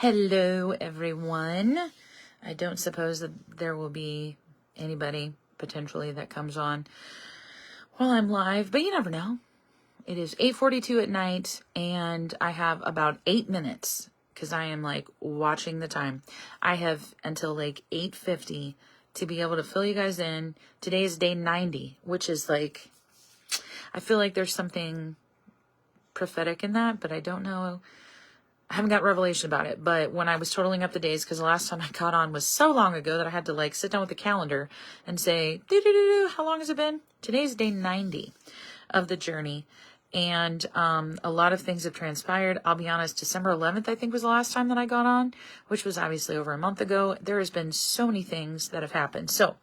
Hello, everyone. I don't suppose that there will be anybody potentially that comes on while I'm live, but you never know. It is 8:42 at night, and I have about 8 minutes because I am like watching the time. I have until like 8:50 to be able to fill you guys in. Today is day 90, which is like, I feel like there's something prophetic in that, but I don't know. I haven't got revelation about it, but when I was totaling up the days, because the last time I got on was so long ago that I had to like sit down with the calendar and say, how long has it been? Today's day 90 of the journey. And a lot of things have transpired. I'll be honest, December 11th, I think, was the last time that I got on, which was obviously over a month ago. There has been so many things that have happened. So I'm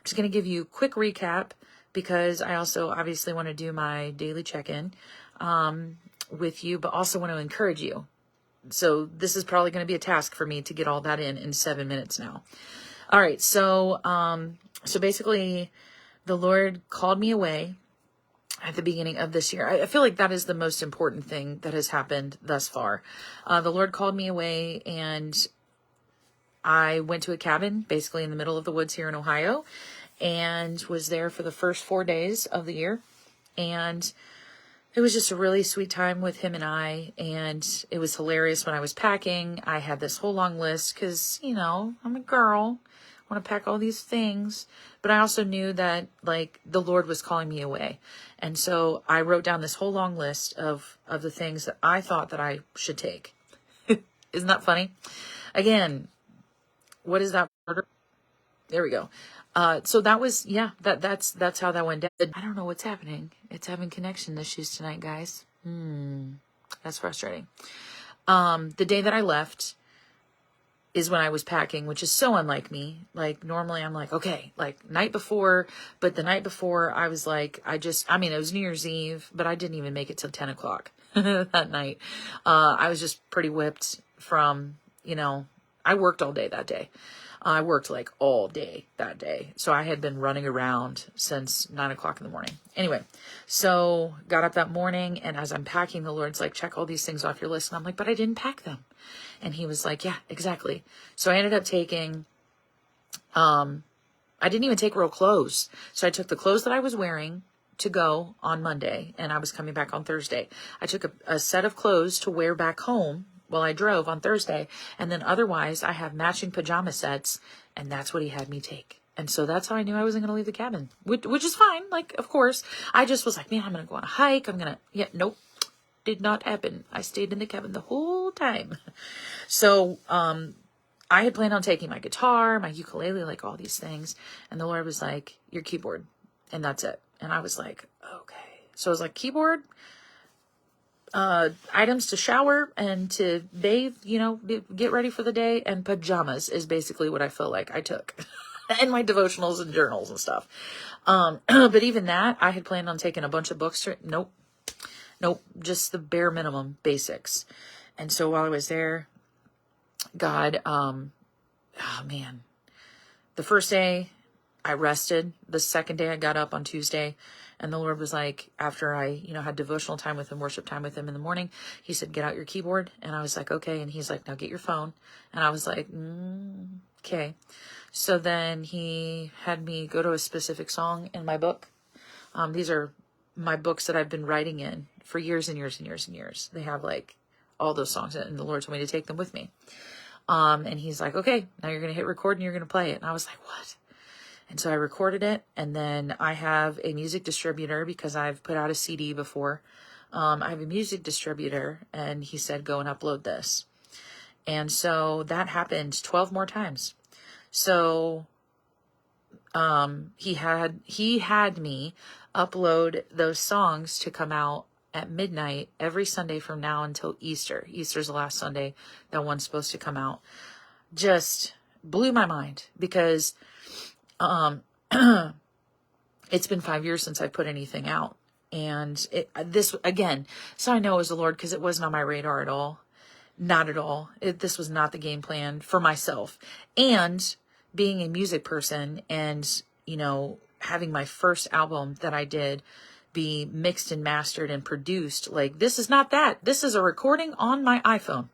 just going to give you a quick recap because I also obviously want to do my daily check-in with you, but also want to encourage you. So this is probably going to be a task for me to get all that in 7 minutes now. All right. So basically the Lord called me away at the beginning of this year. I feel like that is the most important thing that has happened thus far. The Lord called me away, and I went to a cabin basically in the middle of the woods here in Ohio, and was there for the first 4 days of the year. And it was just a really sweet time with him and I, and it was hilarious when I was packing. I had this whole long list because, you know, I'm a girl, I want to pack all these things, but I also knew that like the Lord was calling me away. And so I wrote down this whole long list of the things that I thought that I should take. Isn't that funny? Again, what is that order? There we go. So that was, yeah, that's how that went down. I don't know what's happening. It's having connection issues tonight, guys. That's frustrating. The day that I left is when I was packing, which is so unlike me. Like normally I'm like, okay, like night before, but the night before I was like, it was New Year's Eve, but I didn't even make it till 10 o'clock that night. I was just pretty whipped from, I worked all day that day. I worked like all day that day. So I had been running around since 9 o'clock in the morning. Anyway, so got up that morning, and as I'm packing, the Lord's like, check all these things off your list. And I'm like, but I didn't pack them. And he was like, yeah, exactly. So I ended up taking, I didn't even take real clothes. So I took the clothes that I was wearing to go on Monday, and I was coming back on Thursday. I took a set of clothes to wear back home while I drove on Thursday. And then otherwise I have matching pajama sets, and that's what he had me take. And so that's how I knew I wasn't going to leave the cabin, which is fine. Like, of course, I just was like, man, I'm going to go on a hike. Nope, did not happen. I stayed in the cabin the whole time. So, I had planned on taking my guitar, my ukulele, like all these things. And the Lord was like, your keyboard, and that's it. And I was like, okay. So I was like, keyboard, items to shower and to bathe, get ready for the day, and pajamas is basically what I feel like I took. And my devotionals and journals and stuff. But even that, I had planned on taking a bunch of books. Nope, just the bare minimum basics. And so while I was there, God, the first day I rested. The second day I got up on Tuesday, and the Lord was like, after I, had devotional time with him, worship time with him in the morning, he said, get out your keyboard. And I was like, okay. And he's like, now get your phone. And I was like, okay. So then he had me go to a specific song in my book. These are my books that I've been writing in for years and years and years and years. They have like all those songs, and the Lord told me to take them with me. And he's like, okay, now you're going to hit record and you're going to play it. And I was like, what? And so I recorded it, and then I have a music distributor because I've put out a CD before. I have a music distributor, and he said, go and upload this. And so that happened 12 more times. So he had me upload those songs to come out at midnight every Sunday from now until Easter. Easter's the last Sunday that one's supposed to come out. Just blew my mind because it's been 5 years since I put anything out. And this again, so I know it was the Lord because it wasn't on my radar at all. Not at all. This was not the game plan for myself. And being a music person and, having my first album that I did be mixed and mastered and produced, like, this is not that. This is a recording on my iPhone.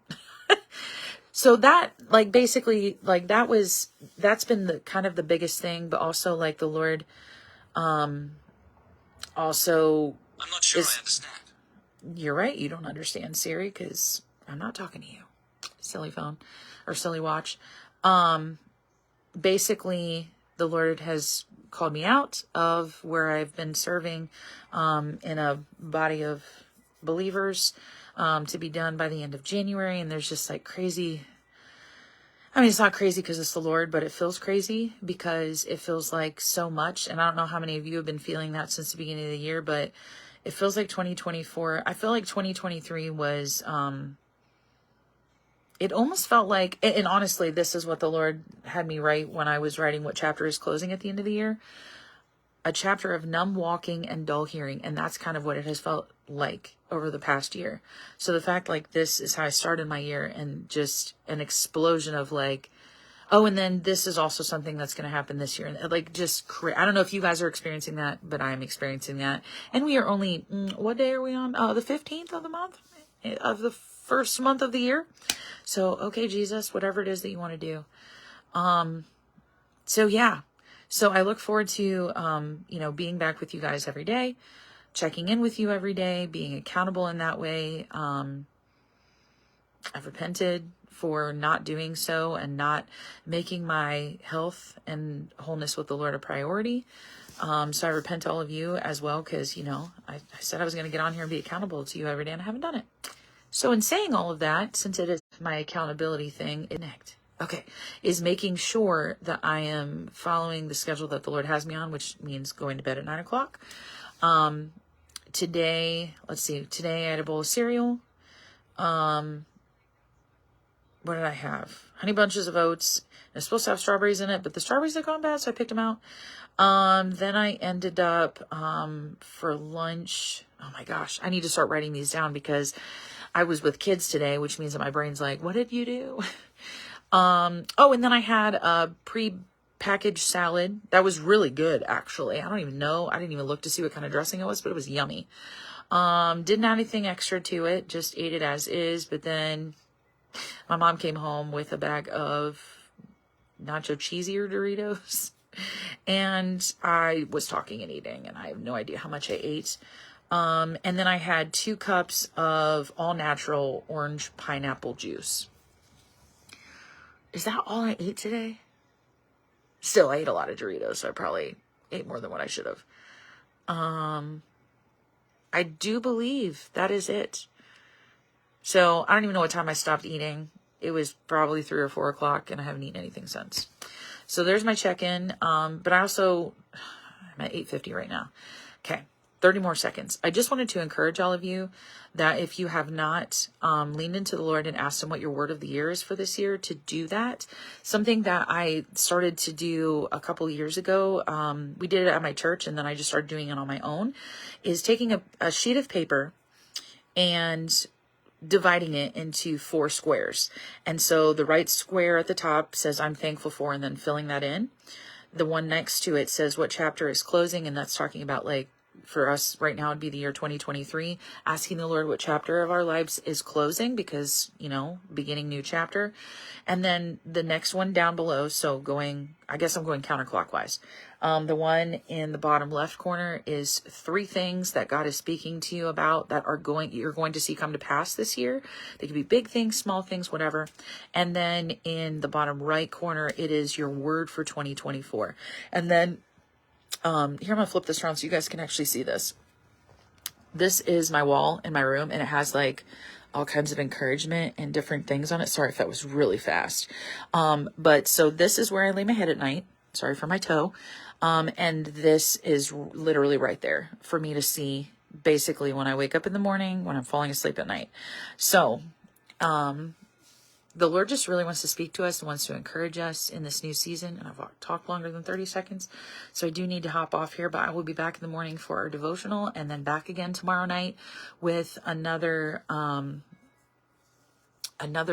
So that, like, basically, like, that's been the kind of the biggest thing, but also, like, the Lord, also I'm not sure I understand. You're right, you don't understand, Siri, because I'm not talking to you. Silly phone, or silly watch. Basically, the Lord has called me out of where I've been serving, in a body of believers, to be done by the end of January. And there's just like crazy. I mean, it's not crazy because it's the Lord, but it feels crazy because it feels like so much. And I don't know how many of you have been feeling that since the beginning of the year, but it feels like 2024. I feel like 2023 was, it almost felt like, and honestly, this is what the Lord had me write when I was writing what chapter is closing at the end of the year. A chapter of numb walking and dull hearing. And that's kind of what it has felt like over the past year. So the fact, like, this is how I started my year, and just an explosion of like, oh, and then this is also something that's going to happen this year. And like, just, I don't know if you guys are experiencing that, but I'm experiencing that. And we are only, what day are we on? The 15th of the month, of the first month of the year. So, okay, Jesus, whatever it is that you want to do. So yeah. So I look forward to, being back with you guys every day, checking in with you every day, being accountable in that way. I've repented for not doing so and not making my health and wholeness with the Lord a priority. So I repent to all of you as well, because, I said I was going to get on here and be accountable to you every day, and I haven't done it. So in saying all of that, since it is my accountability thing, is making sure that I am following the schedule that the Lord has me on, which means going to bed at 9 o'clock. Today I had a bowl of cereal. What did I have? Honey bunches of oats. It's supposed to have strawberries in it, but the strawberries had gone bad, so I picked them out. Then I ended up, for lunch. Oh my gosh, I need to start writing these down because I was with kids today, which means that my brain's like, what did you do? And then I had a pre-packaged salad. That was really good, actually. I don't even know. I didn't even look to see what kind of dressing it was, but it was yummy. Didn't add anything extra to it. Just ate it as is. But then my mom came home with a bag of nacho cheesier Doritos. And I was talking and eating, and I have no idea how much I ate. And then I had 2 cups of all-natural orange pineapple juice. Is that all I ate today? Still, I ate a lot of Doritos, so I probably ate more than what I should have. I do believe that is it. So I don't even know what time I stopped eating. It was probably 3 or 4 o'clock, and I haven't eaten anything since. So there's my check-in. But I'm at 8:50 right now. Okay. 30 more seconds. I just wanted to encourage all of you that if you have not leaned into the Lord and asked him what your word of the year is for this year, to do that. Something that I started to do a couple years ago, we did it at my church, and then I just started doing it on my own, is taking a sheet of paper and dividing it into 4 squares. And so the right square at the top says I'm thankful for, and then filling that in. The one next to it says what chapter is closing, and that's talking about, like, for us right now, it'd be the year 2023, asking the Lord what chapter of our lives is closing, because, beginning new chapter. And then the next one down below, so I guess I'm going counterclockwise. The one in the bottom left corner is 3 things that God is speaking to you about that you're going to see come to pass this year. They could be big things, small things, whatever. And then in the bottom right corner, it is your word for 2024. And then here, I'm gonna flip this around so you guys can actually see this. This is my wall in my room, and it has like all kinds of encouragement and different things on it. Sorry if that was really fast. But so this is where I lay my head at night. Sorry for my toe. And this is literally right there for me to see, basically, when I wake up in the morning, when I'm falling asleep at night. So, the Lord just really wants to speak to us and wants to encourage us in this new season. And I've talked longer than 30 seconds, so I do need to hop off here. But I will be back in the morning for our devotional, and then back again tomorrow night with another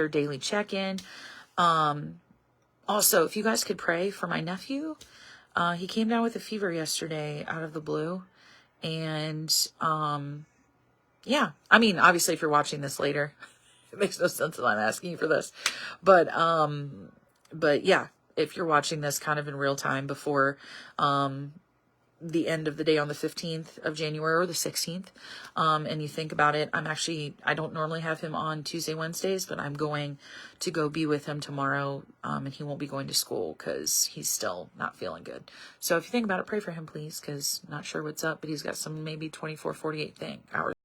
daily check-in. Also, if you guys could pray for my nephew. He came down with a fever yesterday out of the blue. And yeah, I mean, obviously, if you're watching this later, It makes no sense that I'm asking you for this. But yeah, if you're watching this kind of in real time before, the end of the day on the 15th of January or the 16th. And you think about it, I don't normally have him on Tuesday, Wednesdays, but I'm going to go be with him tomorrow. And he won't be going to school because he's still not feeling good. So if you think about it, pray for him, please, because not sure what's up, but he's got some maybe 24, 48 hours.